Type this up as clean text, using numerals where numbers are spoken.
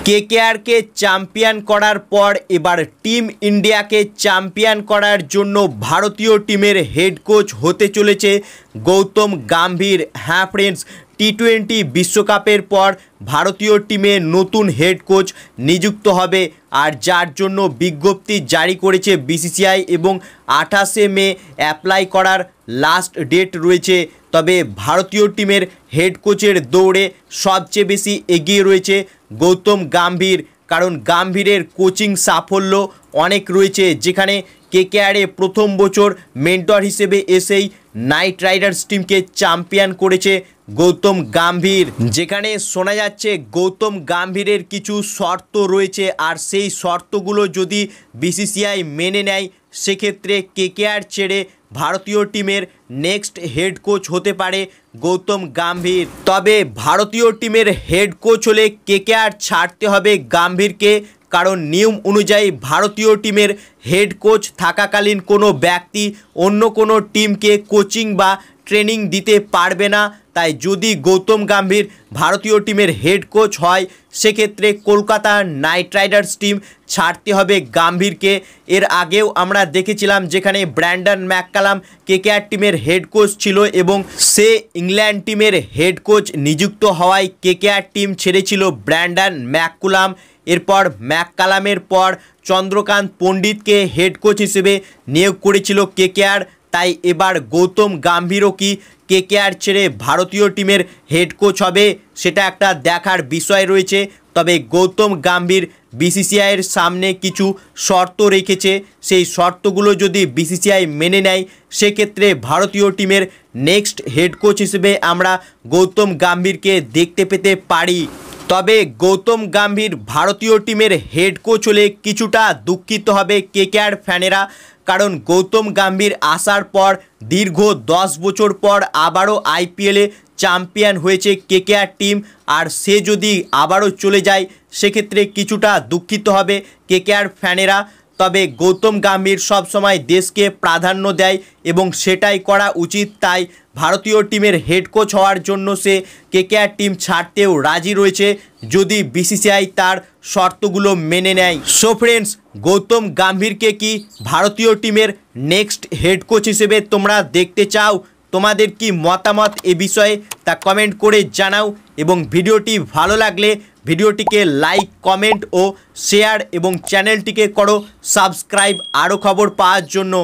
কেকেআরকে champion করার পর এবার টিম ইন্ডিয়াকে চ্যাম্পিয়ন করার জন্য ভারতীয় টিমের হেড কোচ হতে চলেছে গৌতম গম্ভীর। হ্যাঁ ফ্রেন্ডস, টি-20 বিশ্বকাপের পর ভারতীয় টিমে নতুন হেড কোচ নিযুক্ত হবে, আর যার জন্য বিজ্ঞপ্তি জারি করেছে বিসিসিআই এবং 28শে মে অ্যাপ্লাই করার লাস্ট ডেট রয়েছে। তবে ভারতীয় টিমের হেড কোচের দৌড়ে সবচেয়ে বেশি এগিয়ে রয়েছে গৌতম গম্ভীর, কারণ গম্ভীরের কোচিং সাফল্য অনেক রয়েছে, যেখানে কেকেআরে প্রথম বছর মেন্টর হিসেবে এসেই নাইট রাইডার্স টিমকে চ্যাম্পিয়ন করেছে গৌতম গম্ভীর। যেখানে শোনা যাচ্ছে গৌতম গম্ভীরের কিছু শর্ত রয়েছে, আর সেই শর্তগুলো যদি বিসিসিআই মেনে নেয় সেক্ষেত্রে কেকেআর ছেড়ে ভারতীয় টিমের নেক্সট হেড কোচ হতে পারে গৌতম গম্ভীর। তবে ভারতীয় টিমের হেড কোচ হলে কেকেআর ছাড়তে হবে গম্ভীরকে, কারণ নিয়ম অনুযায়ী ভারতীয় টিমের হেড কোচ থাকাকালীন কোনো ব্যক্তি অন্য কোনো টিমকে কোচিং বা ট্রেনিং দিতে পারবে না। তাই যদি গৌতম গম্ভীর ভারতীয় টিমের হেড কোচ হয় সেক্ষেত্রে কলকাতা নাইট রাইডার্স টিম ছাড়তে হবে গম্ভীরকে। এর আগেও আমরা দেখেছিলাম যেখানে ব্র্যান্ডন ম্যাককালাম কেকেআর টিমের হেড কোচ ছিল এবং সে ইংল্যান্ড টিমের হেড কোচ নিযুক্ত হওয়ায় কেকেআর টিম ছেড়েছিল ব্র্যান্ডন ম্যাককুলাম। এরপর ম্যাককালামের পর চন্দ্রকান্ত পণ্ডিতকে হেড কোচ হিসেবে নিয়োগ করেছিল কেকেআর। তাই এবার গৌতম গম্ভীরও কি কেকেআর ছেড়ে ভারতীয় টিমের হেড কোচ হবে, সেটা একটা দেখার বিষয় রয়েছে। তবে গৌতম গম্ভীর বিসিসিআইয়ের সামনে কিছু শর্ত রেখেছে, সেই শর্তগুলো যদি বিসিসিআই মেনে নেয় সেক্ষেত্রে ভারতীয় টিমের নেক্সট হেড কোচ হিসেবে আমরা গৌতম গম্ভীরকে দেখতে পেতে পারি। তবে গৌতম গম্ভীর ভারতীয় টিমের হেড কোচ হলে কিছুটা দুঃখিত হবে কেকেআর ফ্যানেরা, কারণ গৌতম গম্ভীর আসার পর দীর্ঘ 10 বছর পর আবারও আইপিএলে চ্যাম্পিয়ন হয়েছে কেকেআর টিম, আর সে যদি আবারও চলে যায় সেক্ষেত্রে কিছুটা দুঃখিত হবে কেকেআর ফ্যানেরা। তবে গৌতম গম্ভীর সবসময় দেশকে প্রাধান্য দেয় এবং সেটাই করা উচিত, তাই ভারতীয় টিমের হেড কোচ হওয়ার জন্য সে কেকেআর টিম ছাড়তেও রাজি রয়েছে যদি বিসিসিআই তার শর্তগুলো মেনে নেয়। সো ফ্রেন্ডস, গৌতম গম্ভীরকে কি ভারতীয় টিমের নেক্সট হেড কোচ হিসেবে তোমরা দেখতে চাও? তোমাদের কি মতামত এ বিষয়ে তা কমেন্ট করে জানাও, এবং ভিডিওটি ভালো লাগলে ভিডিওটিকে লাইক, কমেন্ট ও শেয়ার, এবং চ্যানেলটিকে করো সাবস্ক্রাইব আরও খবর পাওয়ার জন্য।